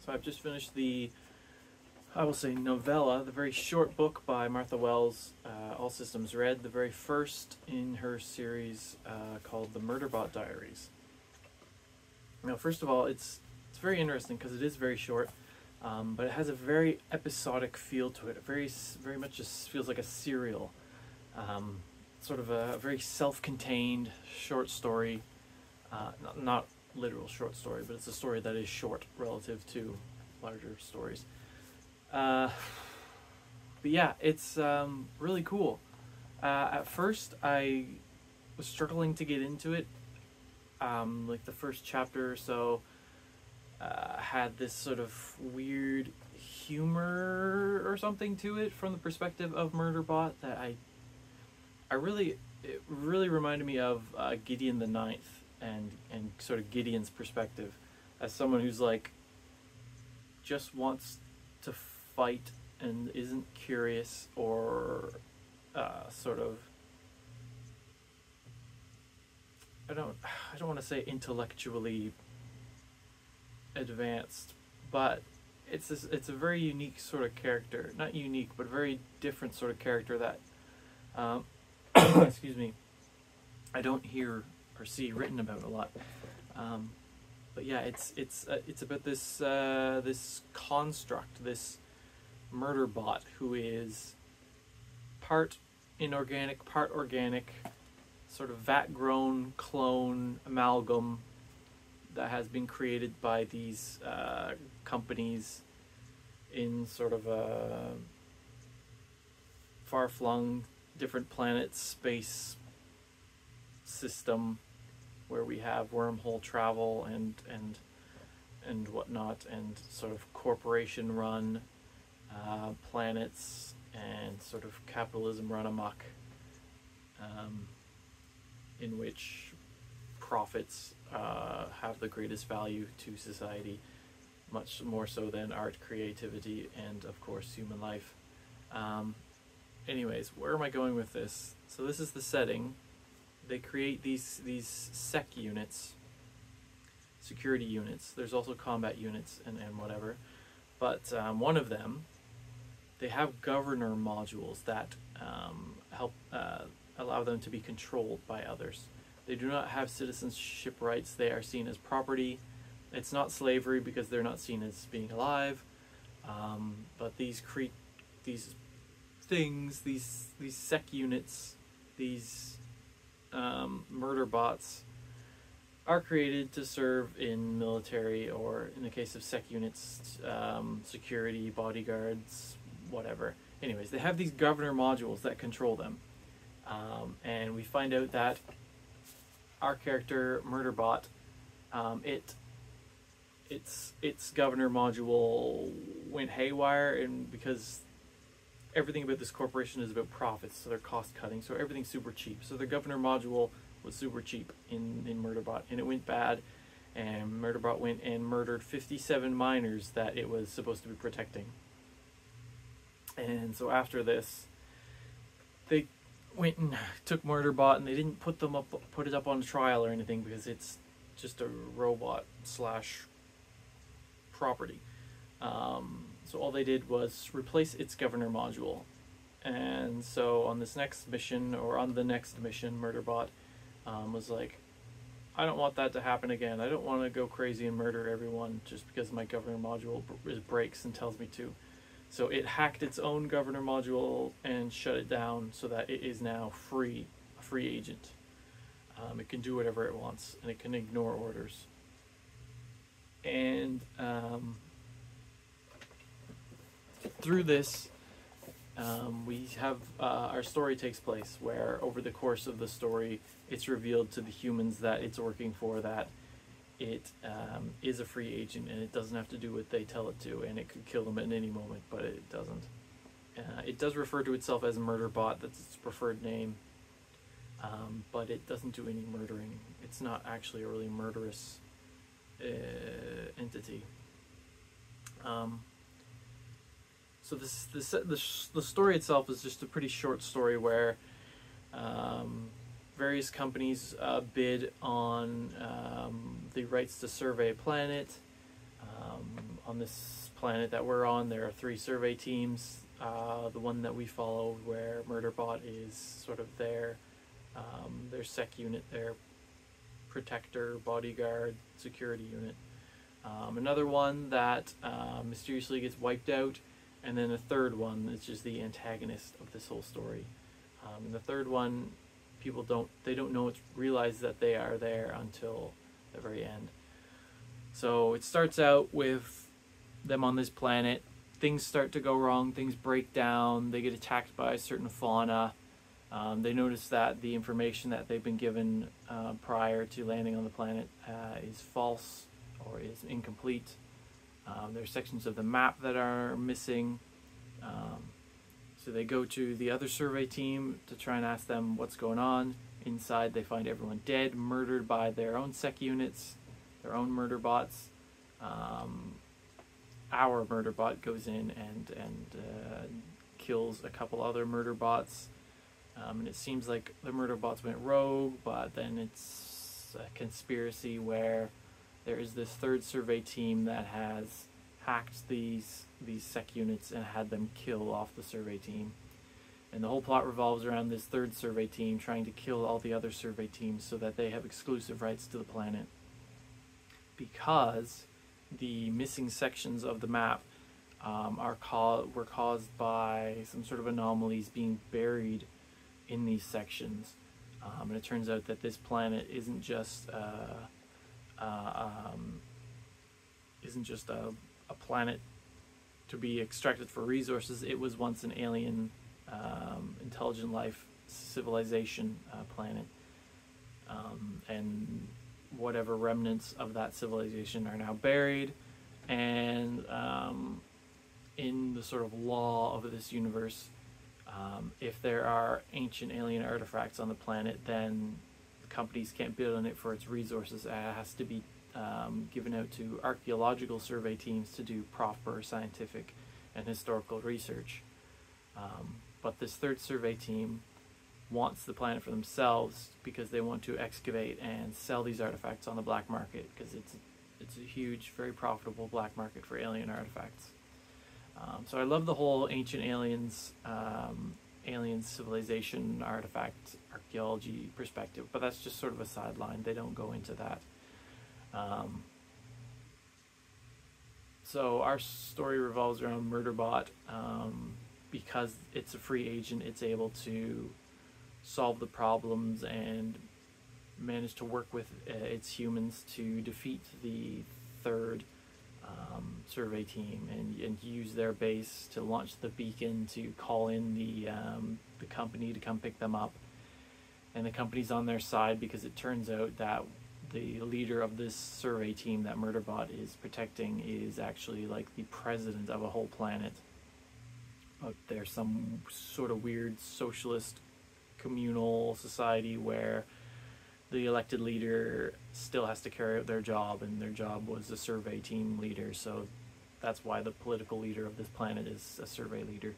So I've just finished the, I will say, novella, the very short book by Martha Wells, All Systems Red, the very first in her series called the Murderbot Diaries. Now, first of all, it's very interesting because it is very short, but it has a very episodic feel to it. It very much just feels like a serial, sort of a very self-contained short story, not literal short story, but it's a story that is short relative to larger stories. But yeah, it's really cool. At first, I was struggling to get into it. Like the first chapter or so had this sort of weird humor or something to it from the perspective of Murderbot that it really reminded me of Gideon the Ninth and sort of Gideon's perspective as someone who's like just wants to fight and isn't curious or sort of, I don't want to say intellectually advanced, but it's a very unique sort of character. Not unique, but a very different sort of character that excuse me, I don't hear or see written about a lot. But yeah, it's about this this construct, this Murderbot, who is part inorganic, part organic, sort of vat-grown clone amalgam that has been created by these companies in sort of a far-flung, different planet space system where we have wormhole travel and whatnot, and sort of corporation-run planets and sort of capitalism run amok, in which profits have the greatest value to society, much more so than art, creativity, and of course human life. Anyways, where am I going with this? So this is the setting. They create these sec units, security units. There's also combat units and whatever, but one of them, they have governor modules that help allow them to be controlled by others. They do not have citizenship rights. They are seen as property. It's not slavery because they're not seen as being alive. But these sec units, these murder bots, are created to serve in military, or in the case of sec units, security, bodyguards, whatever. Anyways, they have these governor modules that control them. And we find out that our character, Murderbot, its governor module went haywire, and because everything about this corporation is about profits, so they're cost cutting, so everything's super cheap. So the governor module was super cheap in Murderbot, and it went bad, and Murderbot went and murdered 57 miners that it was supposed to be protecting. And so after this, they went and took Murderbot, and they didn't put it up on trial or anything, because it's just a robot slash property. So all they did was replace its governor module. And so on this next mission, or on the next mission, Murderbot was like, I don't want that to happen again. I don't want to go crazy and murder everyone just because my governor module breaks and tells me to. So it hacked its own governor module and shut it down so that it is now a free agent. It can do whatever it wants, and it can ignore orders. And through this, we have our story takes place where over the course of the story, it's revealed to the humans that it's working for that it is a free agent, and it doesn't have to do what they tell it to, and it could kill them at any moment, but it doesn't. It does refer to itself as Murderbot, that's its preferred name, but it doesn't do any murdering. It's not actually a really murderous entity. So the story itself is just a pretty short story where various companies bid on the rights to survey a planet on this planet that we're on, there are 3 survey teams. The one that we follow, where Murderbot is sort of their sec unit, their protector, bodyguard, security unit. Another one that mysteriously gets wiped out, and then a third one is just the antagonist of this whole story. And the third one, people don't realize that they are there until the very end. So it starts out with them on this planet. Things start to go wrong. Things break down. They get attacked by a certain fauna. They notice that the information that they've been given prior to landing on the planet is false or is incomplete. There's sections of the map that are missing. So they go to the other survey team to try and ask them what's going on. Inside, they find everyone dead, murdered by their own sec units, their own murder bots. Our murder bot goes in and kills a couple other murder bots. And it seems like the murder bots went rogue, but then it's a conspiracy where there is this third survey team that has hacked these sec units and had them kill off the survey team. And the whole plot revolves around this third survey team trying to kill all the other survey teams so that they have exclusive rights to the planet. Because the missing sections of the map were caused by some sort of anomalies being buried in these sections. And it turns out that this planet isn't just a planet to be extracted for resources. It was once an alien intelligent life civilization planet, and whatever remnants of that civilization are now buried. And in the sort of law of this universe, if there are ancient alien artifacts on the planet, then companies can't build on it for its resources. It has to be given out to archaeological survey teams to do proper scientific and historical research. But this third survey team wants the planet for themselves because they want to excavate and sell these artifacts on the black market, because it's a huge, very profitable black market for alien artifacts. So I love the whole ancient aliens, alien civilization, artifact, archaeology perspective, but that's just sort of a sideline. They don't go into that. So our story revolves around Murderbot. Because it's a free agent, it's able to solve the problems and manage to work with its humans to defeat the third survey team and use their base to launch the beacon to call in the company to come pick them up. And the company's on their side because it turns out that the leader of this survey team that Murderbot is protecting is actually like the president of a whole planet. But there's some sort of weird socialist communal society where the elected leader still has to carry out their job, and their job was a survey team leader, so that's why the political leader of this planet is a survey leader.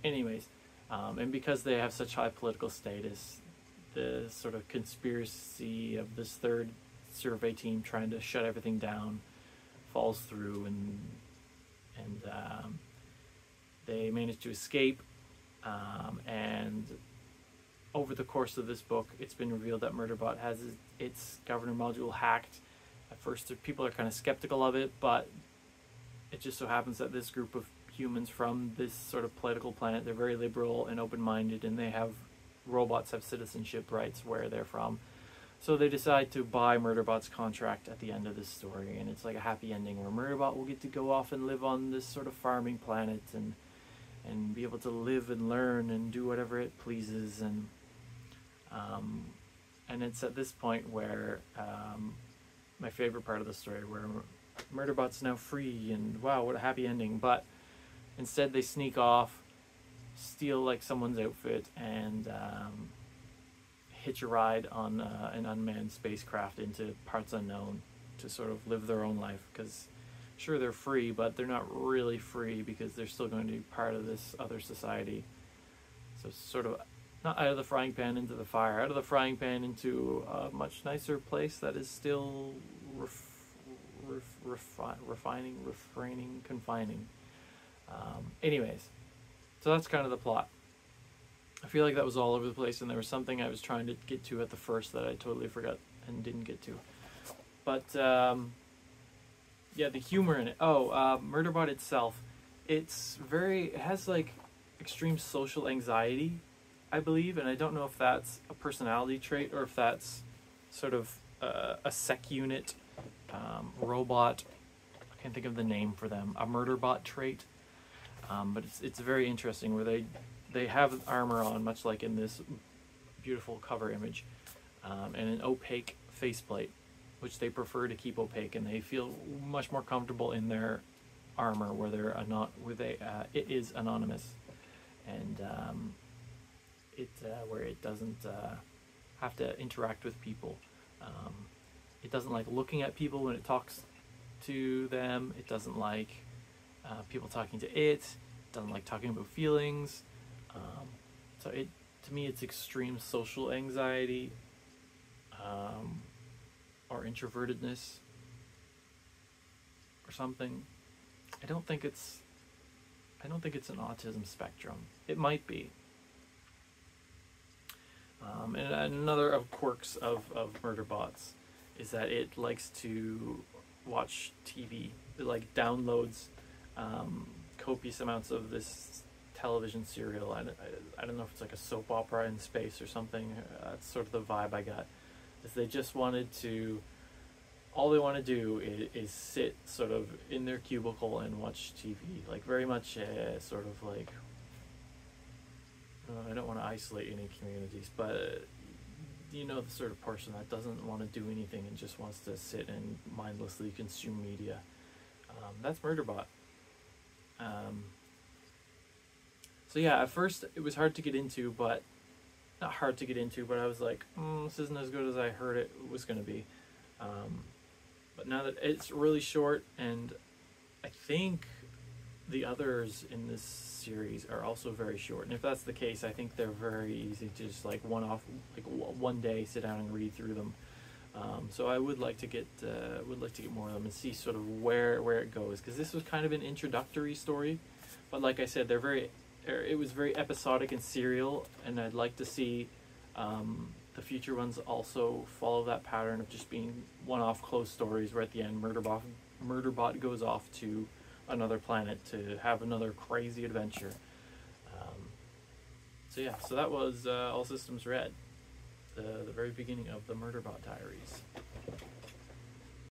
Anyways, and because they have such high political status, the sort of conspiracy of this third survey team trying to shut everything down falls through, and they manage to escape, and over the course of this book, it's been revealed that Murderbot has its governor module hacked. At first, people are kind of skeptical of it, but it just so happens that this group of humans from this sort of political planet, they're very liberal and open-minded, and robots have citizenship rights where they're from. So they decide to buy Murderbot's contract at the end of this story, and it's like a happy ending where Murderbot will get to go off and live on this sort of farming planet and be able to live and learn and do whatever it pleases. And it's at this point where my favorite part of the story, where Murderbot's now free, and wow, what a happy ending. But instead they sneak off, steal like someone's outfit, and hitch a ride on an unmanned spacecraft into parts unknown to sort of live their own life. Because sure, they're free, but they're not really free because they're still going to be part of this other society. So sort of not out of the frying pan into the fire, out of the frying pan into a much nicer place that is still refining, refraining, confining. Anyways, so that's kind of the plot. I feel like that was all over the place, and there was something I was trying to get to at the first that I totally forgot and didn't get to. But yeah, the humor in it. Murderbot itself, it has like extreme social anxiety, I believe, and I don't know if that's a personality trait or if that's sort of a sec unit robot. I can't think of the name for them. A Murderbot trait, but it's very interesting where they have armor on, much like in this beautiful cover image, and an opaque faceplate, which they prefer to keep opaque, and they feel much more comfortable in their armor where it is anonymous, and where it doesn't have to interact with people. It doesn't like looking at people when it talks to them. It doesn't like people talking to it. It doesn't like talking about feelings. So to me, it's extreme social anxiety, or introvertedness, or something. I don't think it's an autism spectrum. It might be. And another of quirks of Murderbots is that it likes to watch TV. It like downloads copious amounts of this television serial. I don't know if it's like a soap opera in space or something. That's sort of the vibe I got. Is they just wanted to, all they want to do is sit sort of in their cubicle and watch TV. Like very much sort of like, I don't want to isolate any communities, but you know, the sort of person that doesn't want to do anything and just wants to sit and mindlessly consume media. That's Murderbot. So yeah, at first it was hard to get into, but not hard to get into, but I was like, this isn't as good as I heard it was going to be. But now that it's really short, and I think the others in this series are also very short, and if that's the case, I think they're very easy to just like one day sit down and read through them. So I would like to get more of them and see sort of where it goes, because this was kind of an introductory story, but like I said, it was very episodic and serial, and I'd like to see the future ones also follow that pattern of just being one-off close stories where at the end Murderbot goes off to another planet to have another crazy adventure. So yeah, so that was All Systems Red, the very beginning of the Murderbot Diaries.